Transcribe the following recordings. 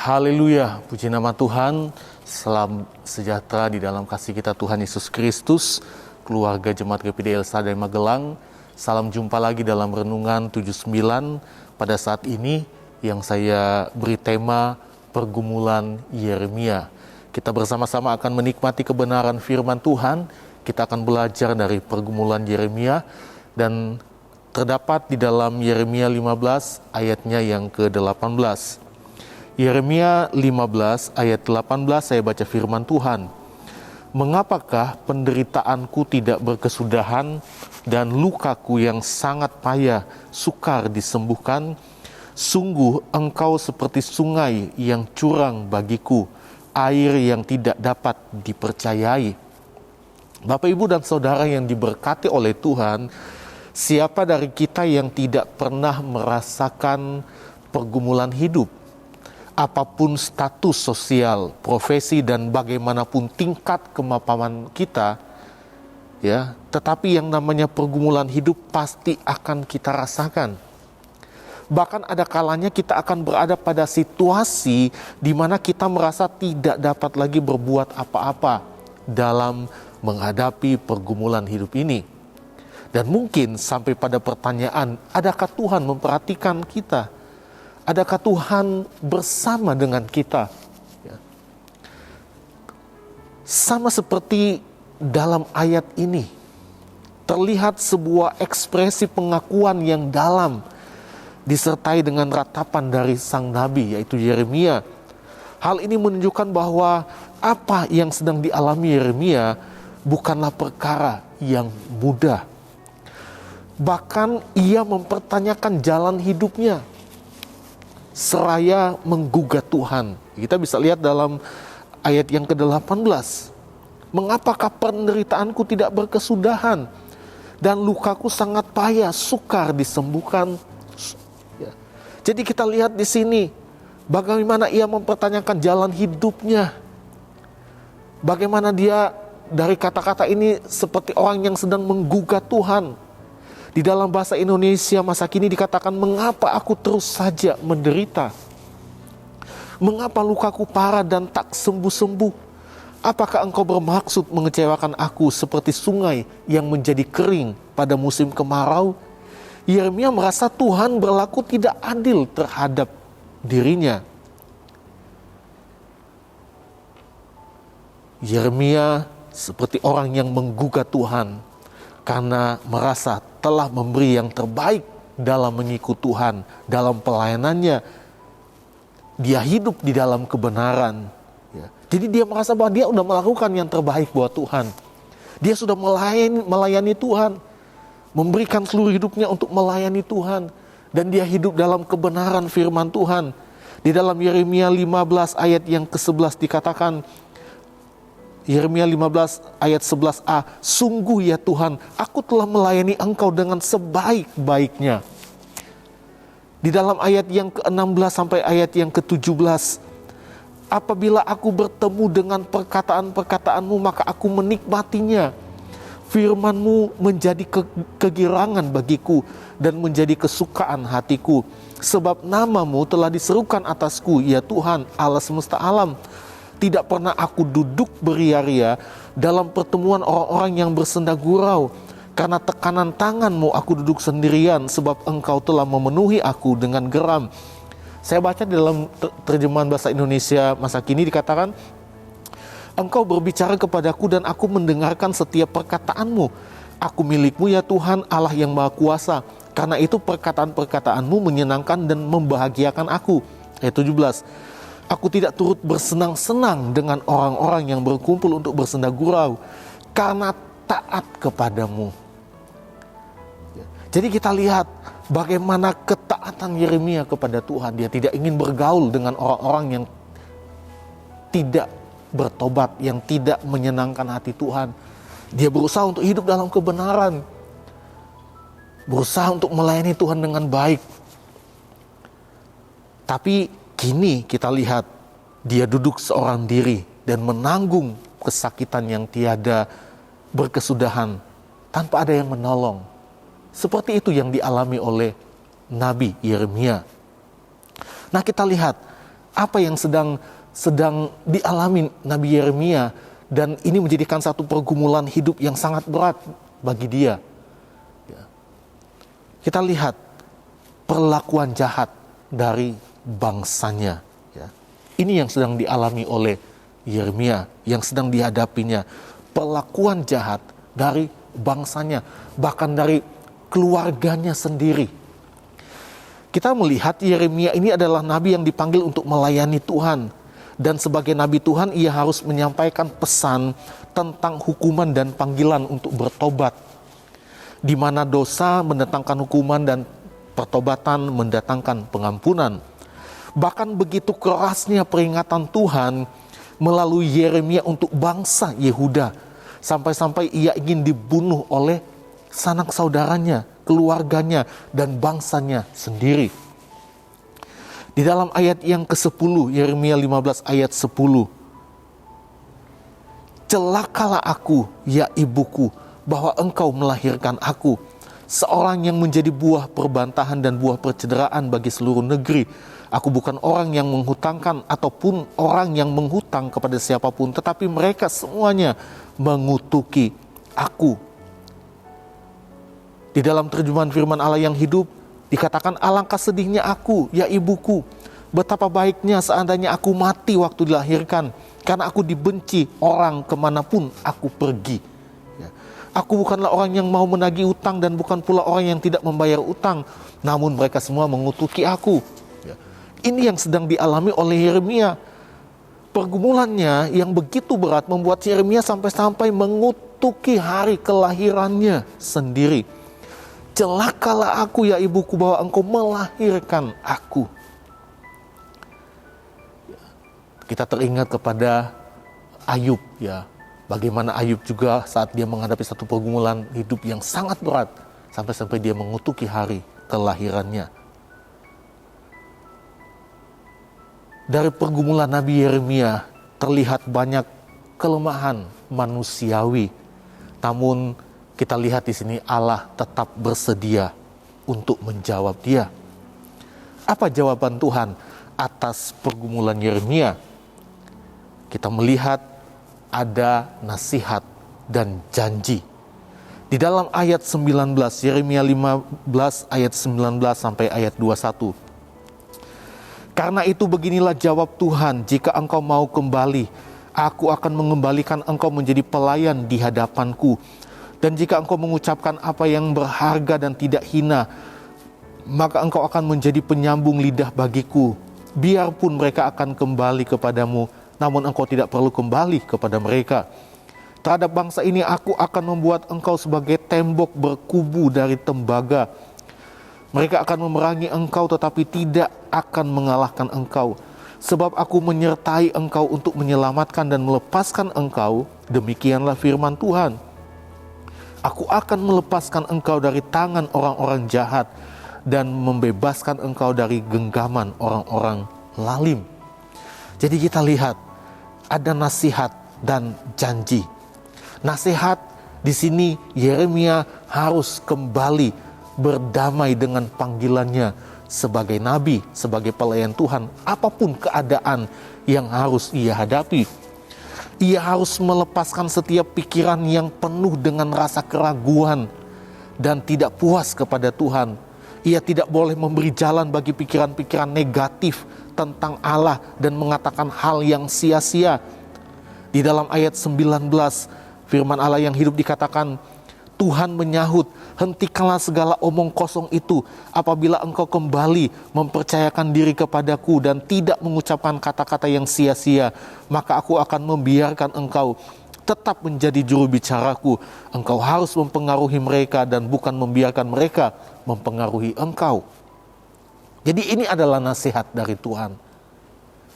Haleluya, puji nama Tuhan. Salam sejahtera di dalam kasih kita Tuhan Yesus Kristus, keluarga Jemaat GPD El Shaddai Magelang. Salam jumpa lagi dalam Renungan 79 pada saat ini yang saya beri tema Pergumulan Yeremia. Kita bersama-sama akan menikmati kebenaran firman Tuhan. Kita akan belajar dari pergumulan Yeremia dan terdapat di dalam Yeremia 15 ayatnya yang ke-18. Yeremia 15 ayat 18 saya baca firman Tuhan. Mengapakah penderitaanku tidak berkesudahan dan lukaku yang sangat payah sukar disembuhkan? Sungguh engkau seperti sungai yang curang bagiku, air yang tidak dapat dipercayai. Bapak, Ibu, dan Saudara yang diberkati oleh Tuhan, siapa dari kita yang tidak pernah merasakan pergumulan hidup? Apapun status sosial, profesi, dan bagaimanapun tingkat kemapanan kita, ya, tetapi yang namanya pergumulan hidup pasti akan kita rasakan. Bahkan ada kalanya kita akan berada pada situasi di mana kita merasa tidak dapat lagi berbuat apa-apa dalam menghadapi pergumulan hidup ini. Dan mungkin sampai pada pertanyaan, adakah Tuhan memperhatikan kita? Adakah Tuhan bersama dengan kita? Ya. Sama seperti dalam ayat ini, terlihat sebuah ekspresi pengakuan yang dalam, disertai dengan ratapan dari sang nabi, yaitu Yeremia. Hal ini menunjukkan bahwa apa yang sedang dialami Yeremia bukanlah perkara yang mudah. Bahkan ia mempertanyakan jalan hidupnya, seraya menggugat Tuhan. Kita bisa lihat dalam ayat yang ke-18. Mengapakah penderitaanku tidak berkesudahan dan lukaku sangat payah sukar disembuhkan? Ya. Jadi kita lihat di sini bagaimana ia mempertanyakan jalan hidupnya. Bagaimana dia dari kata-kata ini seperti orang yang sedang menggugat Tuhan. Di dalam bahasa Indonesia masa kini dikatakan, mengapa aku terus saja menderita? Mengapa lukaku parah dan tak sembuh-sembuh? Apakah engkau bermaksud mengecewakan aku seperti sungai yang menjadi kering pada musim kemarau? Yeremia merasa Tuhan berlaku tidak adil terhadap dirinya. Yeremia seperti orang yang menggugat Tuhan karena merasa telah memberi yang terbaik dalam mengikut Tuhan, dalam pelayanannya. Dia hidup di dalam kebenaran. Ya. Jadi dia merasa bahwa dia sudah melakukan yang terbaik buat Tuhan. Dia sudah melayani Tuhan, memberikan seluruh hidupnya untuk melayani Tuhan. Dan dia hidup dalam kebenaran firman Tuhan. Di dalam Yeremia 15 ayat yang ke-11 dikatakan, Yeremia 15 ayat 11a, sungguh ya Tuhan, aku telah melayani engkau dengan sebaik-baiknya. Di dalam ayat yang ke-16 sampai ayat yang ke-17, apabila aku bertemu dengan perkataan-perkataanmu, maka aku menikmatinya. Firman-Mu menjadi kegirangan bagiku dan menjadi kesukaan hatiku. Sebab nama-Mu telah diserukan atasku, ya Tuhan, Allah semesta alam. Tidak pernah aku duduk beria-ria dalam pertemuan orang-orang yang bersenda gurau. Karena tekanan tangan-Mu aku duduk sendirian, sebab Engkau telah memenuhi aku dengan geram. Saya baca di dalam terjemahan bahasa Indonesia masa kini dikatakan, Engkau berbicara kepadaku dan aku mendengarkan setiap perkataan-Mu. Aku milik-Mu ya Tuhan, Allah yang Maha Kuasa. Karena itu perkataan-perkataan-Mu menyenangkan dan membahagiakan aku. Ayat 17. Aku tidak turut bersenang-senang dengan orang-orang yang berkumpul untuk bersenda gurau, karena taat kepadamu. Jadi kita lihat bagaimana ketaatan Yeremia kepada Tuhan. Dia tidak ingin bergaul dengan orang-orang yang tidak bertobat, yang tidak menyenangkan hati Tuhan. Dia berusaha untuk hidup dalam kebenaran, berusaha untuk melayani Tuhan dengan baik. Tapi kini kita lihat dia duduk seorang diri dan menanggung kesakitan yang tiada berkesudahan tanpa ada yang menolong. Seperti itu yang dialami oleh Nabi Yeremia. Nah, kita lihat apa yang sedang dialami Nabi Yeremia, dan ini menjadikan satu pergumulan hidup yang sangat berat bagi dia. Ya. Kita lihat perlakuan jahat dari bangsanya. Ya. Ini yang sedang dialami oleh Yeremia, yang sedang dihadapinya. Perlakuan jahat dari bangsanya, bahkan dari keluarganya sendiri. Kita melihat Yeremia ini adalah nabi yang dipanggil untuk melayani Tuhan. Dan sebagai nabi Tuhan, ia harus menyampaikan pesan tentang hukuman dan panggilan untuk bertobat. Di mana dosa mendatangkan hukuman dan pertobatan mendatangkan pengampunan. Bahkan begitu kerasnya peringatan Tuhan melalui Yeremia untuk bangsa Yehuda, sampai-sampai ia ingin dibunuh oleh sanak saudaranya, keluarganya, dan bangsanya sendiri. Di dalam ayat yang ke-10, Yeremia 15 ayat 10. Celakalah aku, ya ibuku, bahwa engkau melahirkan aku, seorang yang menjadi buah perbantahan dan buah percederaan bagi seluruh negeri. Aku bukan orang yang menghutangkan ataupun orang yang menghutang kepada siapapun, tetapi mereka semuanya mengutuki aku. Di dalam terjemahan firman Allah yang hidup, dikatakan, alangkah sedihnya aku, ya ibuku. Betapa baiknya seandainya aku mati waktu dilahirkan, karena aku dibenci orang kemanapun aku pergi. Ya. Aku bukanlah orang yang mau menagih utang dan bukan pula orang yang tidak membayar utang, namun mereka semua mengutuki aku. Ya. Ini yang sedang dialami oleh Yeremia. Pergumulannya yang begitu berat membuat Yeremia sampai-sampai mengutuki hari kelahirannya sendiri. Celakalah aku, ya ibuku, bahwa engkau melahirkan aku. Kita teringat kepada Ayub, ya. Bagaimana Ayub juga saat dia menghadapi satu pergumulan hidup yang sangat berat, sampai-sampai dia mengutuki hari kelahirannya. Dari pergumulan Nabi Yeremia terlihat banyak kelemahan manusiawi. Namun kita lihat di sini Allah tetap bersedia untuk menjawab dia. Apa jawaban Tuhan atas pergumulan Yeremia? Kita melihat ada nasihat dan janji. Di dalam ayat 19, Yeremia 15 ayat 19 sampai ayat 21. Karena itu beginilah jawab Tuhan, jika engkau mau kembali, aku akan mengembalikan engkau menjadi pelayan di hadapanku. Dan jika engkau mengucapkan apa yang berharga dan tidak hina, maka engkau akan menjadi penyambung lidah bagiku. Biarpun mereka akan kembali kepadamu, namun engkau tidak perlu kembali kepada mereka. Terhadap bangsa ini aku akan membuat engkau sebagai tembok berkubu dari tembaga. Mereka akan memerangi engkau tetapi tidak akan mengalahkan engkau. Sebab aku menyertai engkau untuk menyelamatkan dan melepaskan engkau. Demikianlah firman Tuhan. Aku akan melepaskan engkau dari tangan orang-orang jahat dan membebaskan engkau dari genggaman orang-orang lalim. Jadi kita lihat ada nasihat dan janji. Nasihat di sini Yeremia harus kembali berdamai dengan panggilannya sebagai nabi, sebagai pelayan Tuhan, apapun keadaan yang harus ia hadapi. Ia harus melepaskan setiap pikiran yang penuh dengan rasa keraguan dan tidak puas kepada Tuhan. Ia tidak boleh memberi jalan bagi pikiran-pikiran negatif tentang Allah dan mengatakan hal yang sia-sia. Di dalam ayat 19, firman Allah yang hidup dikatakan, Tuhan menyahut, hentikanlah segala omong kosong itu. Apabila engkau kembali mempercayakan diri kepadaku dan tidak mengucapkan kata-kata yang sia-sia, maka aku akan membiarkan engkau tetap menjadi juru bicaraku. Engkau harus mempengaruhi mereka dan bukan membiarkan mereka mempengaruhi engkau. Jadi ini adalah nasihat dari Tuhan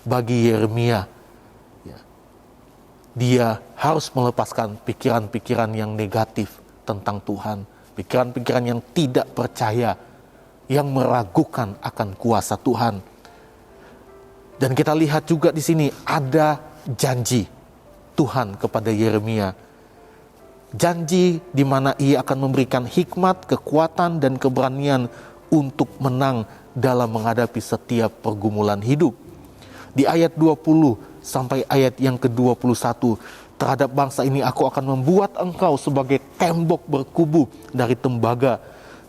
bagi Yeremia. Dia harus melepaskan pikiran-pikiran yang negatif tentang Tuhan, pikiran-pikiran yang tidak percaya, yang meragukan akan kuasa Tuhan. Dan kita lihat juga di sini ada janji Tuhan kepada Yeremia. Janji di mana ia akan memberikan hikmat, kekuatan, dan keberanian untuk menang dalam menghadapi setiap pergumulan hidup. Di ayat 20 sampai ayat yang ke-21, terhadap bangsa ini aku akan membuat engkau sebagai tembok berkubu dari tembaga.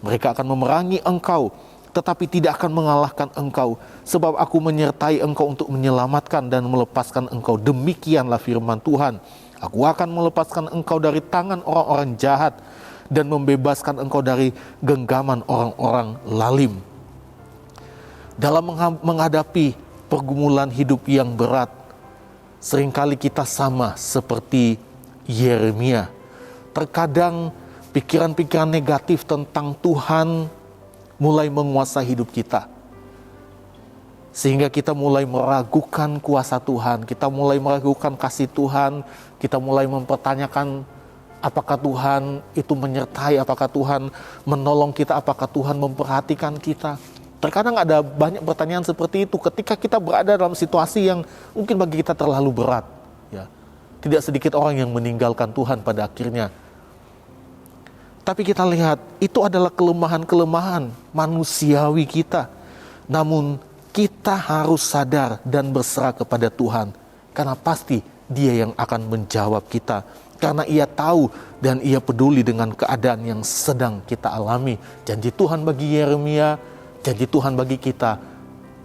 Mereka akan memerangi engkau, tetapi tidak akan mengalahkan engkau, sebab aku menyertai engkau untuk menyelamatkan dan melepaskan engkau. Demikianlah firman Tuhan. Aku akan melepaskan engkau dari tangan orang-orang jahat dan membebaskan engkau dari genggaman orang-orang lalim. Dalam menghadapi pergumulan hidup yang berat, seringkali kita sama seperti Yeremia. Terkadang pikiran-pikiran negatif tentang Tuhan mulai menguasai hidup kita, sehingga kita mulai meragukan kuasa Tuhan, kita mulai meragukan kasih Tuhan, kita mulai mempertanyakan apakah Tuhan itu menyertai, apakah Tuhan menolong kita, apakah Tuhan memperhatikan kita. Terkadang ada banyak pertanyaan seperti itu ketika kita berada dalam situasi yang mungkin bagi kita terlalu berat. Ya. Tidak sedikit orang yang meninggalkan Tuhan pada akhirnya. Tapi kita lihat itu adalah kelemahan-kelemahan manusiawi kita. Namun kita harus sadar dan berserah kepada Tuhan, karena pasti Dia yang akan menjawab kita, karena Ia tahu dan Ia peduli dengan keadaan yang sedang kita alami. Janji Tuhan bagi Yeremia, janji Tuhan bagi kita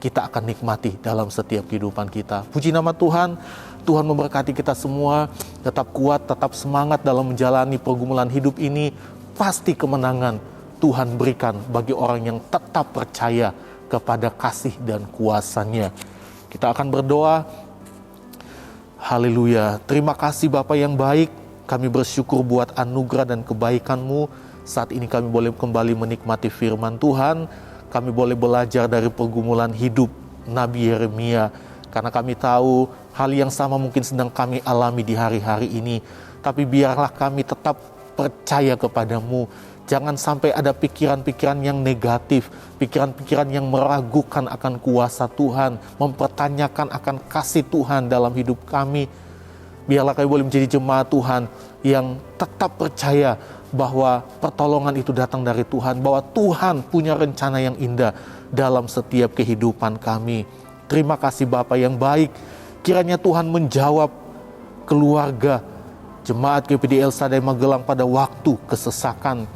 akan nikmati dalam setiap kehidupan kita. Puji nama Tuhan. Tuhan memberkati kita semua, tetap kuat, tetap semangat dalam menjalani pergumulan hidup ini. Pasti kemenangan Tuhan berikan bagi orang yang tetap percaya kepada kasih dan kuasa-Nya. Kita akan berdoa. Haleluya. Terima kasih Bapa yang baik. Kami bersyukur buat anugerah dan kebaikan-Mu. Saat ini kami boleh kembali menikmati firman Tuhan. Kami boleh belajar dari pergumulan hidup Nabi Yeremia. Karena kami tahu hal yang sama mungkin sedang kami alami di hari-hari ini. Tapi biarlah kami tetap percaya kepadamu. Jangan sampai ada pikiran-pikiran yang negatif, pikiran-pikiran yang meragukan akan kuasa Tuhan, mempertanyakan akan kasih Tuhan dalam hidup kami. Biarlah kami boleh menjadi jemaat Tuhan yang tetap percaya bahwa pertolongan itu datang dari Tuhan, bahwa Tuhan punya rencana yang indah dalam setiap kehidupan kami. Terima kasih Bapa yang baik. Kiranya Tuhan menjawab keluarga Jemaat GPD El Shaddai Magelang pada waktu kesesakan.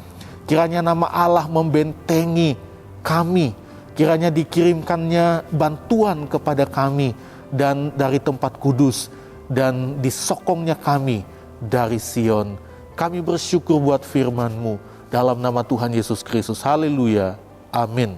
Kiranya nama Allah membentengi kami. Kiranya dikirimkannya bantuan kepada kami dan dari tempat kudus, dan disokongnya kami dari Sion. Kami bersyukur buat firman-Mu dalam nama Tuhan Yesus Kristus. Haleluya. Amin.